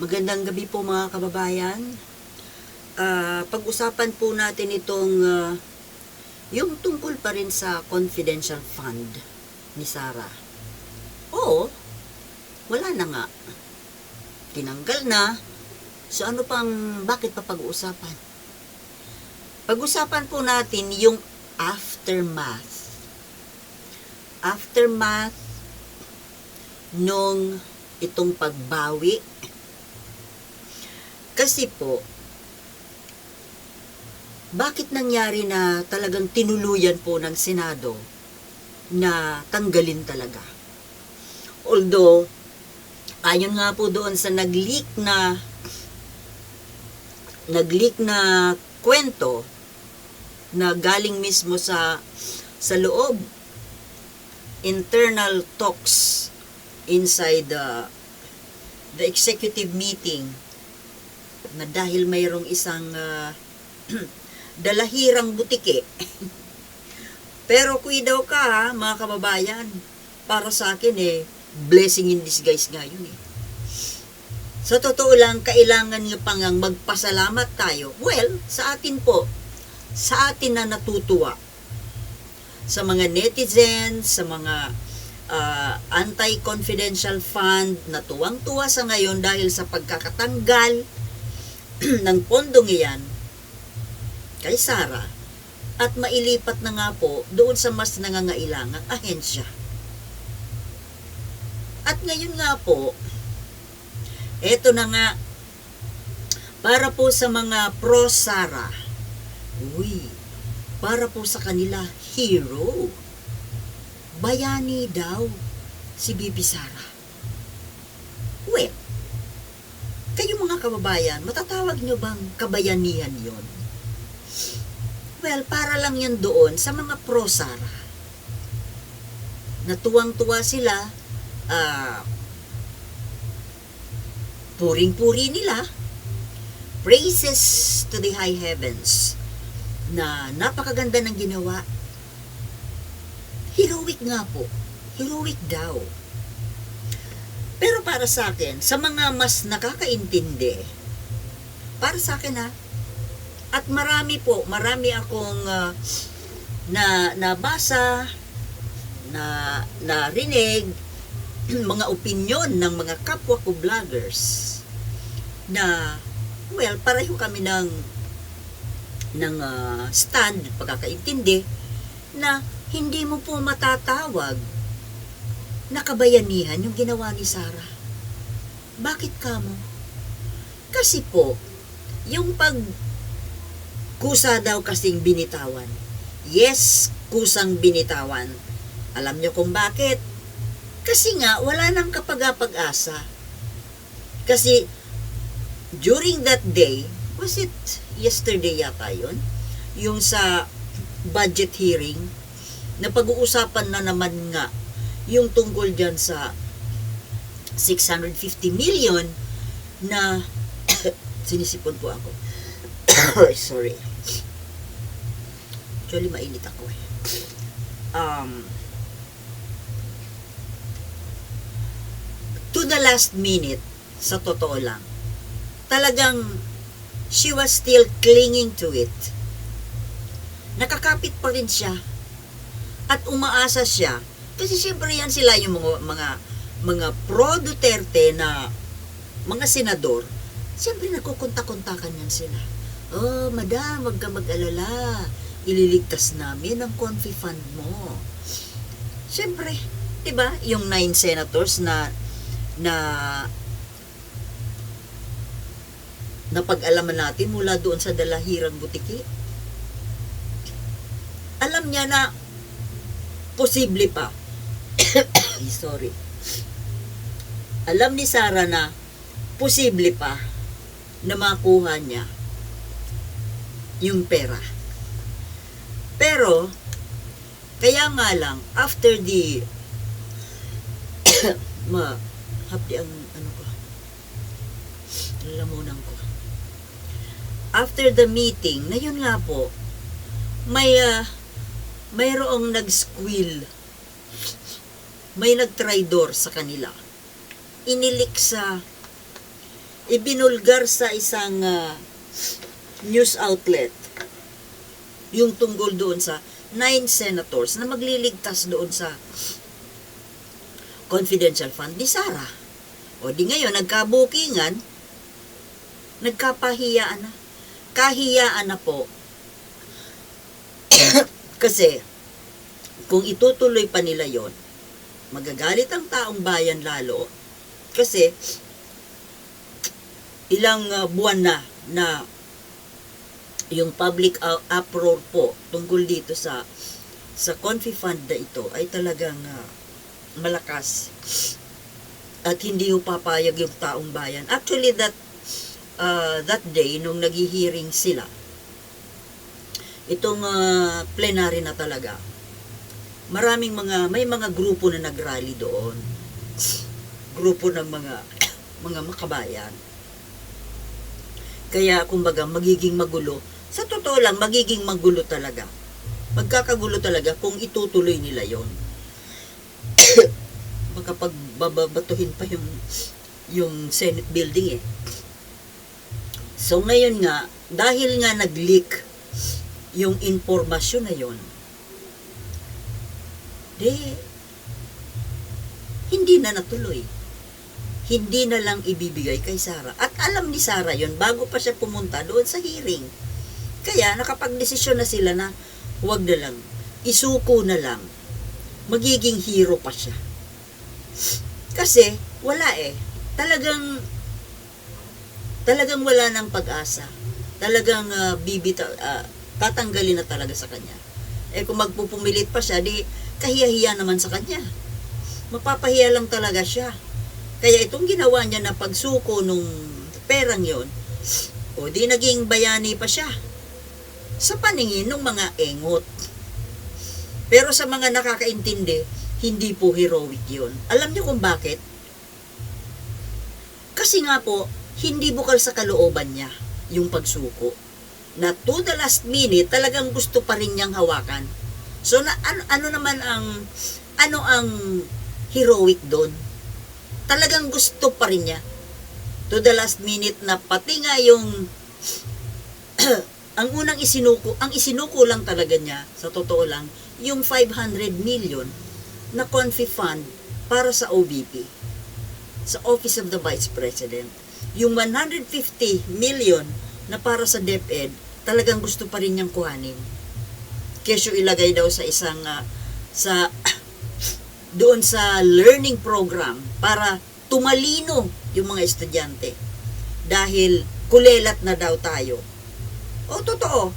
Magandang gabi po mga kababayan. Pag-usapan po natin itong yung tungkol pa rin sa confidential fund ni Sarah. Oo, wala na nga. Tinanggal na. So ano pang, bakit pa pag-uusapan? Pag-usapan po natin yung aftermath. Aftermath nung itong pagbawi. Kasi po, bakit nangyari na talagang tinuluyan po ng Senado na tanggalin talaga? Although, ayon nga po doon sa nag-leak na kwento na galing mismo sa loob, internal talks inside the executive meeting, na dahil mayroong isang dalahirang butike. Pero daw ka ha, mga kababayan, para sa akin blessing in disguise nga yun . Sa totoo lang, kailangan nga pang magpasalamat tayo. Well, sa atin po, sa atin na natutuwa, sa mga netizens, sa mga anti-confidential fund na tuwang-tuwa sa ngayon dahil sa pagkakatanggal ng pondong iyan kay Sarah at mailipat na nga po doon sa mas nangangailangang ahensya. At ngayon nga po, eto na nga, para po sa mga pro Sarah, para po sa kanila, hero, bayani daw si Bibi Sara. Well, kayo mga kababayan, matatawag nyo bang kabayanihan yon? Well, para lang yan doon sa mga pro Sara. Natuwang-tuwa sila, puring-puri nila, praises to the high heavens, na napakaganda ng ginawa. Heroic nga po. Heroic daw. Pero para sa akin, sa mga mas nakakaintindi, para sa akin at marami akong nabasa, narinig, mga opinyon ng mga kapwa ko vloggers, na, well, pareho kami ng stand, pagkakaintindi, na hindi mo po matatawag na kabayanihan yung ginawa ni Sarah. Bakit kamo? Kasi po, yung kusa daw kasing binitawan. Yes, kusang binitawan. Alam nyo kung bakit? Kasi nga, wala nang kapag-asa. Kasi, during that day, was it yesterday yata yun? Yung sa budget hearing, na pag-uusapan na naman nga yung tungkol dyan sa 650 million na sinisipon po ako. Sorry. Actually, mainit ako to the last minute, sa totoo lang, talagang she was still clinging to it. Nakakapit pa rin siya at umaasa siya. Kasi siyempre yan sila yung mga pro Duterte na mga senador. Siyempre nagkukunta-kuntakan yan sila. Oh, madam, wag ka mag-alala. Ililigtas namin ang confi fund mo. Siyempre, diba, yung 9 senators na pag-alaman natin mula doon sa dalahirang butiki. Alam niya na posible pa. Sorry. Alam ni Sarah na posible pa na makuha niya yung pera. Pero, kaya nga lang, after the hapdi ang lalamunan ko. After the meeting, na yun nga po, mayroong nag-squill, may nag-tridor sa kanila. ibinulgar sa isang news outlet yung tungkol doon sa 9 senators na magliligtas doon sa confidential fund ni Sara. O di ngayon, nagkabukingan, nagkapahiyaan na. Kahiyaan na po. Kasi, kung itutuloy pa nila yon, magagalit ang taong bayan lalo. Kasi, ilang buwan na yung public uproar po tungkol dito sa Confi Fund na ito ay talagang malakas at hindi ho papayag yung taong bayan. Actually, that day, nung naghihiring sila, itong plenary na talaga, may mga grupo na nagrally doon. Grupo ng mga makabayan. Kaya, kumbaga, magiging magulo. Sa totoo lang, magiging magulo talaga. Magkakagulo talaga kung itutuloy nila yon. Baka pagbabatuhin pa yung Senate building eh. So, ngayon nga, dahil nga nag-leak yung informasyon na yon, hindi na natuloy. Hindi na lang ibibigay kay Sara. At alam ni Sara yon bago pa siya pumunta doon sa hearing. Kaya nakapag-desisyon na sila na huwag na lang, isuko na lang. Magiging hero pa siya. Kasi wala eh. Talagang wala ng pag-asa. Talagang tatanggalin na talaga sa kanya. Eh kung magpupumilit pa siya, di kahiya-hiya naman sa kanya. Mapapahiya lang talaga siya. Kaya itong ginawa niya na pagsuko nung perang yon, o di naging bayani pa siya sa paningin ng mga engot. Pero sa mga nakakaintindi, hindi po heroic yon. Alam niyo kung bakit? Kasi nga po, hindi bukal sa kalooban niya yung pagsuko. Na to the last minute, talagang gusto pa rin niyang hawakan. So, ano ang heroic doon? Talagang gusto pa rin niya. To the last minute na pati nga yung ang isinuko lang talaga niya, sa totoo lang, yung 500 million na Confi Fund para sa OVP, sa Office of the Vice President. Yung 150 million na para sa DepEd, talagang gusto pa rin niyang kuhanin. Kesyo ilagay daw sa isang doon sa learning program para tumalino yung mga estudyante. Dahil kulelat na daw tayo. O totoo,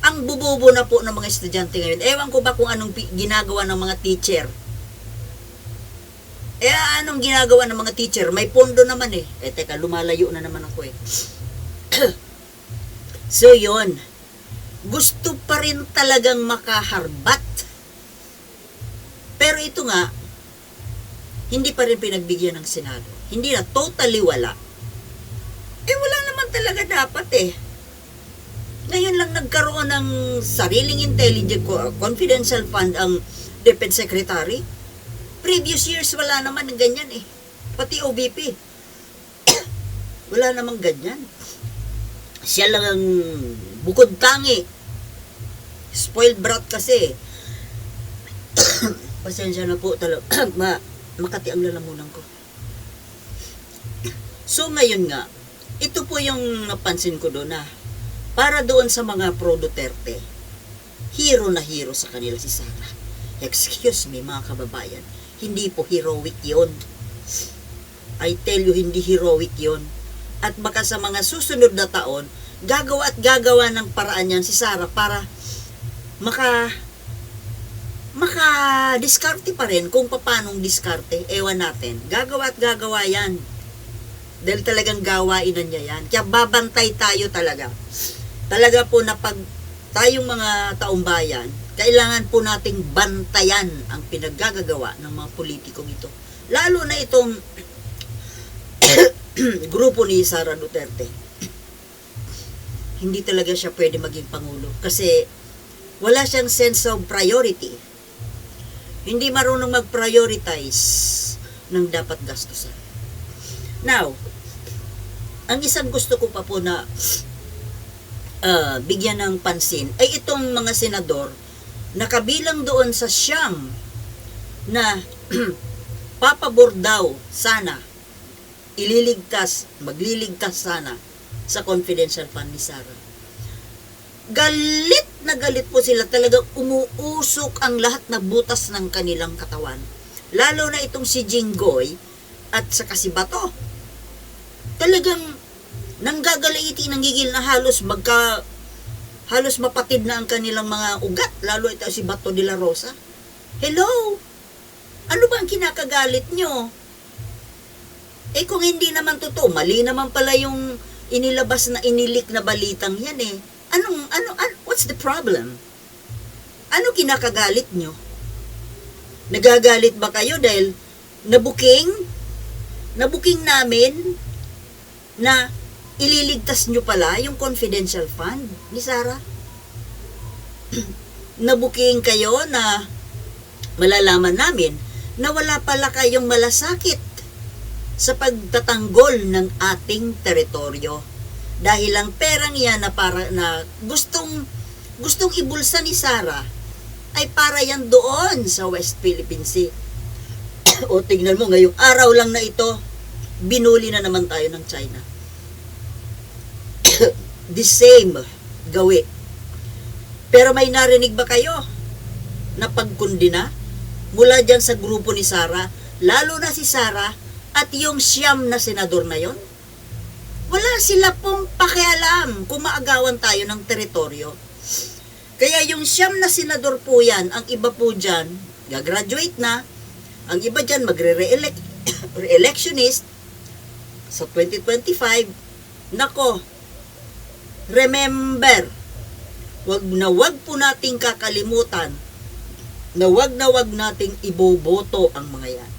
ang bubobo na po ng mga estudyante ngayon. Ewan ko ba kung anong ginagawa ng mga teacher. Anong ginagawa ng mga teacher? May pondo naman eh. Teka, lumalayo na naman ako eh. So, yon. Gusto pa rin talagang makaharbat. Pero ito nga, hindi pa rin pinagbigyan ng Senado. Hindi na, totally wala. Wala naman talaga dapat eh. Ngayon lang nagkaroon ng sariling intelligence confidential fund ang DepEd Secretary. Previous years, wala naman ng ganyan eh. Pati OVP. Wala namang ganyan. Siya lang ang bukod tangi. Spoiled brat kasi. Pasensya na po talaga. Makati ang lalamunan ko. So ngayon nga, ito po yung napansin ko doon na para doon sa mga pro-Duterte, hero na hero sa kanila si Sara. Excuse me mga kababayan, hindi po heroic yon. I tell you, hindi heroic yon. At baka sa mga susunod na taon, gagawa ng paraan yan si Sara para diskarte pa rin. Kung paanong diskarte, ewan natin. Gagawa yan. Dahil talagang gawain na niya yan. Kaya babantay tayo talaga. Talaga po na pag tayong mga taong bayan, kailangan po nating bantayan ang pinaggagawa ng mga politikong ito. Lalo na itong grupo ni Sara Duterte. Hindi talaga siya pwede maging pangulo. Kasi wala siyang sense of priority. Hindi marunong mag-prioritize ng dapat gastusan. Now, ang isang gusto ko pa po na bigyan ng pansin ay itong mga senador na kabilang doon sa siyam na papabor daw sana magliligtas sana sa confidential fund ni Sara. Galit na galit po sila, talagang umuusok ang lahat na butas ng kanilang katawan. Lalo na itong si Jinggoy at saka si Bato. Talagang nanggagalaiti, nanggigil na halos mapatid na ang kanilang mga ugat, lalo ito si Bato de la Rosa. Hello? Ano ba ang kinakagalit nyo? Kung hindi naman totoo, mali naman pala yung inilabas na inilik na balitang yan what's the problem? Ano kinakagalit nyo? Nagagalit ba kayo dahil nabuking namin na ililigtas nyo pala yung confidential fund ni Sara? Nabuking kayo na malalaman namin na wala pala kayong malasakit sa pagtatanggol ng ating teritoryo. Dahil ang perang yan na gustong ibulsa ni Sara ay para yan doon sa West Philippine Sea. O tingnan mo, ngayong araw lang na ito, binuli na naman tayo ng China. The same gawi. Pero may narinig ba kayo na pagkundina mula dyan sa grupo ni Sara, lalo na si Sara at yung siyam na senador na yon? Wala sila pong pakialam kung maagawan tayo ng teritoryo. Kaya yung siyam na senador po yan, ang iba po dyan, gagraduate na, ang iba dyan re-electionist sa 2025, nako, remember, wag po nating kakalimutan na wag nating iboboto ang mga yan.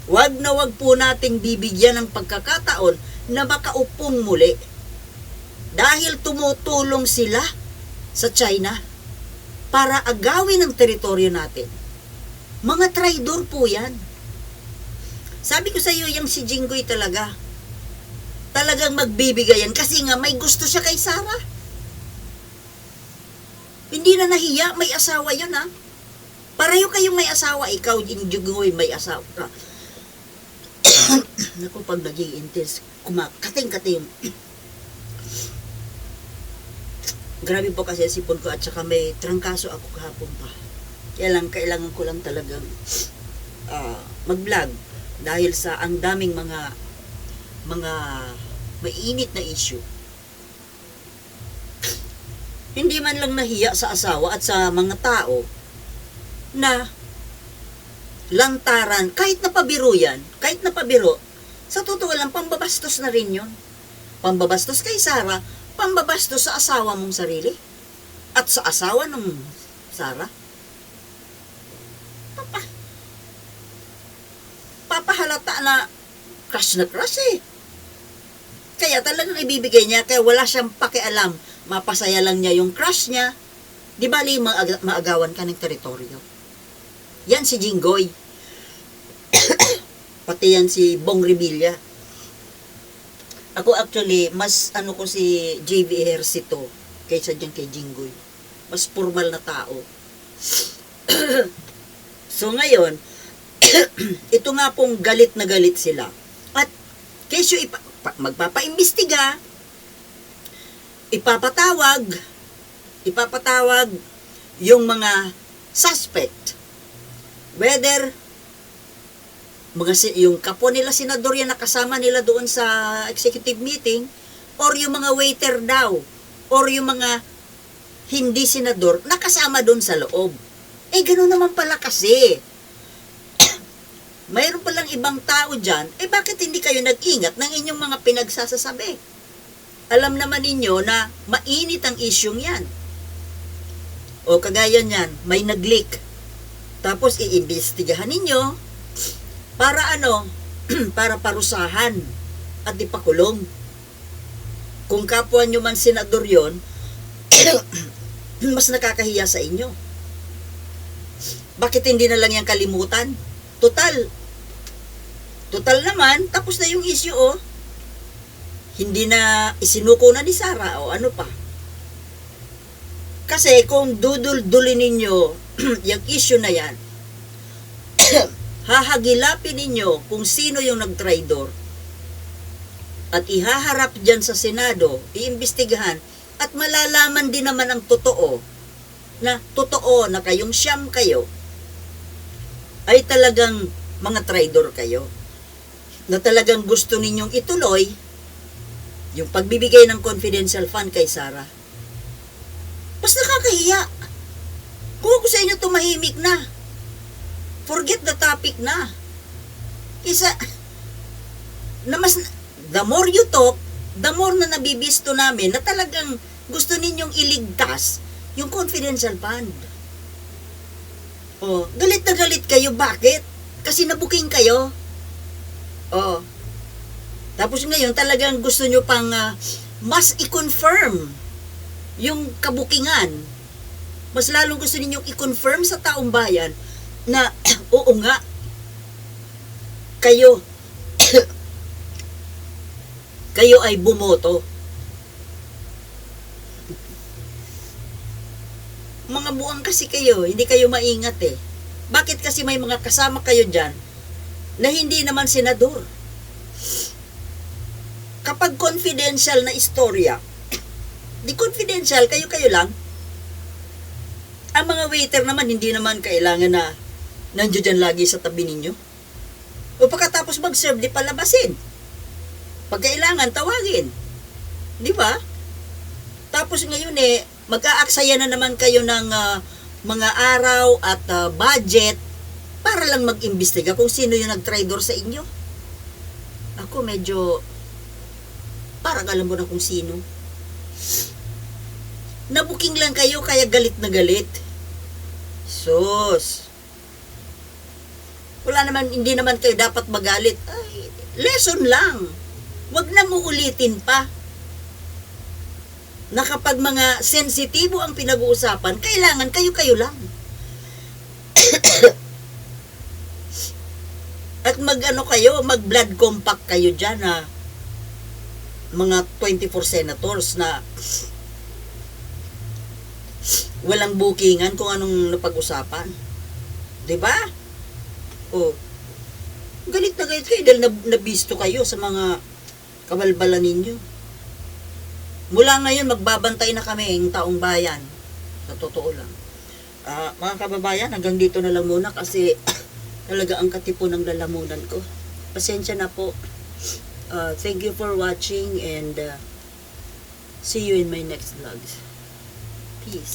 Wag po nating bibigyan ng pagkakataon na makaupong muli. Dahil tumutulong sila sa China para agawin ang teritoryo natin. Mga traidor po yan. Sabi ko sa iyo, yung si Jinggoy talagang magbibigay yan kasi nga may gusto siya kay Sara. Hindi na nahiya, may asawa yan ha. Pareho kayong may asawa, ikaw Jinggoy may asawa ka. Naku, pag naging intense, kumakating-kating. Grabe po kasi sipon ko at saka may trangkaso ako kahapon pa. Kailangan ko lang talagang mag-vlog dahil sa ang daming mga mainit na issue. Hindi man lang nahiya sa asawa at sa mga tao na lantaran, kahit napabiro yan, sa totoo lang, pambabastos na rin yun. Pambabastos kay Sara, pambabastos sa asawa mong sarili, at sa asawa ng Sara. Papahalata na crush eh. Kaya talagang ibibigay niya, kaya wala siyang pakialam, mapasaya lang niya yung crush niya, di bali maagawan ka ng teritoryo. Yan si Jinggoy. Pati yan si Bong Revilla. Ako actually, mas ko si JV Ejercito kaysa dyan kay Jinggoy. Mas formal na tao. So ngayon, ito nga pong galit na galit sila. At kesyo magpapaimbestiga, ipapatawag yung mga suspect. Whether yung kapwa nila senador yan nakasama nila doon sa executive meeting, or yung mga waiter daw, or yung mga hindi senador nakasama doon sa loob. Gano'n naman pala kasi. Mayroon palang ibang tao dyan, bakit hindi kayo nag-ingat ng inyong mga pinagsasasabi? Alam naman ninyo na mainit ang isyong yan. O kagaya niyan, may nag-leak. Tapos iimbestigahan ninyo, para para parusahan at ipakulong. Kung kapwa nyo man senador yon, mas nakakahiya sa inyo. Bakit hindi na lang yan kalimutan? Total, Total naman, tapos na yung issue, oh. Hindi na isinuko na ni Sarah, o ano pa. Kasi kung dudul-dulin ninyo yung issue na yan, hahagilapin ninyo kung sino yung nag-traidor at ihaharap dyan sa Senado, iimbestigahan, at malalaman din naman ang totoo na kayong siyam kayo ay talagang mga traidor kayo, na talagang gusto ninyong ituloy yung pagbibigay ng confidential fund kay Sarah. Mas nakakahiya. Kung ako sa inyo tumahimik na, forget the topic na. Isa, na mas, the more you talk, the more na nabibisto namin na talagang gusto ninyong iligtas yung confidential fund. Oh, galit na galit kayo. Bakit? Kasi nabuking kayo. Oh. Tapos ngayon talagang gusto nyo pang mas i-confirm yung kabukingan. Mas lalong gusto ninyong i-confirm sa taong bayan na oo nga, kayo kayo ay bumoto. Mga buwang kasi kayo, hindi kayo maingat eh. Bakit kasi may mga kasama kayo dyan na hindi naman senador? Kapag confidential na istorya, di confidential, kayo-kayo lang. Ang mga waiter naman, hindi naman kailangan na nandiyo dyan lagi sa tabi ninyo. O pagkatapos mag-serve, di palabasin. Pag kailangan, tawagin. Di ba? Tapos ngayon mag-aaksaya na naman kayo ng mga araw at budget para lang mag-imbestiga kung sino yung nag-traidor sa inyo. Ako medyo parang alam mo na kung sino. Nabuking lang kayo kaya galit na galit. Sus. Wala naman, hindi naman kayo dapat magalit. Ay, lesson lang. Wag nang uulitin pa. Na kapag mga sensitibo ang pinag-uusapan, kailangan kayo-kayo lang. At mag-blood compact kayo dyan na mga 24 senators na walang bookingan kung anong napag-usapan. Diba? Oh. Galit na galit kayo dahil nabisto kayo sa mga kabalbalan ninyo. Mula ngayon, magbabantay na kami ng taong bayan. Sa totoo lang. Mga kababayan, hanggang dito na lang muna kasi talaga ang katipon ng lalamunan ko. Pasensya na po. Thank you for watching and see you in my next vlogs. Peace.